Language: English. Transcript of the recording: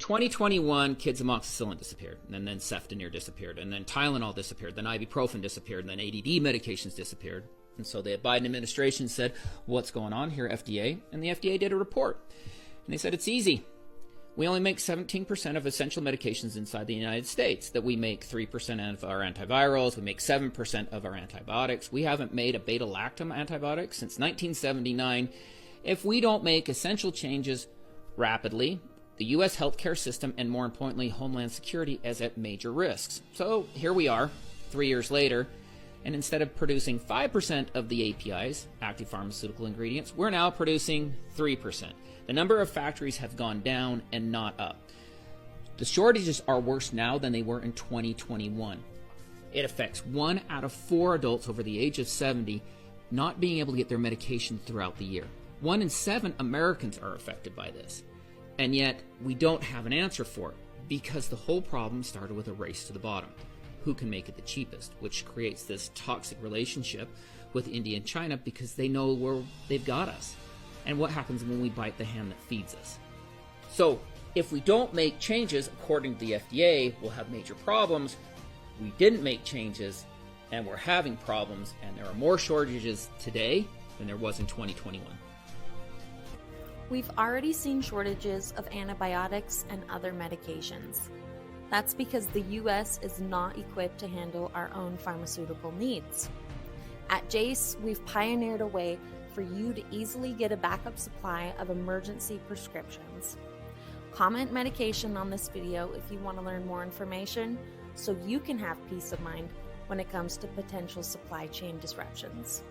2021, kids amoxicillin disappeared, and then ceftonir disappeared, and then Tylenol disappeared, then ibuprofen disappeared, and then ADD medications disappeared. And so the Biden administration said, what's going on here, FDA? And the FDA did a report. And they said, it's easy. We only make 17% of essential medications inside the United States, that we make 3% of our antivirals, we make 7% of our antibiotics. We haven't made a beta-lactam antibiotic since 1979. If we don't make essential changes rapidly, the U.S. healthcare system, and more importantly, Homeland Security, is at major risks. So here we are, 3 years later, and instead of producing 5% of the APIs, active pharmaceutical ingredients, we're now producing 3%. The number of factories have gone down and not up. The shortages are worse now than they were in 2021. It affects 1 out of 4 adults over the age of 70 not being able to get their medication throughout the year. 1 in 7 Americans are affected by this. And yet, we don't have an answer for it, because the whole problem started with a race to the bottom. Who can make it the cheapest, which creates this toxic relationship with India and China, because they know where they've got us. And what happens when we bite the hand that feeds us? So, if we don't make changes, according to the FDA, we'll have major problems. We didn't make changes, and we're having problems, and there are more shortages today than there was in 2021. We've already seen shortages of antibiotics and other medications. That's because the U.S. is not equipped to handle our own pharmaceutical needs. At JACE, we've pioneered a way for you to easily get a backup supply of emergency prescriptions. Comment medication on this video if you want to learn more information, so you can have peace of mind when it comes to potential supply chain disruptions.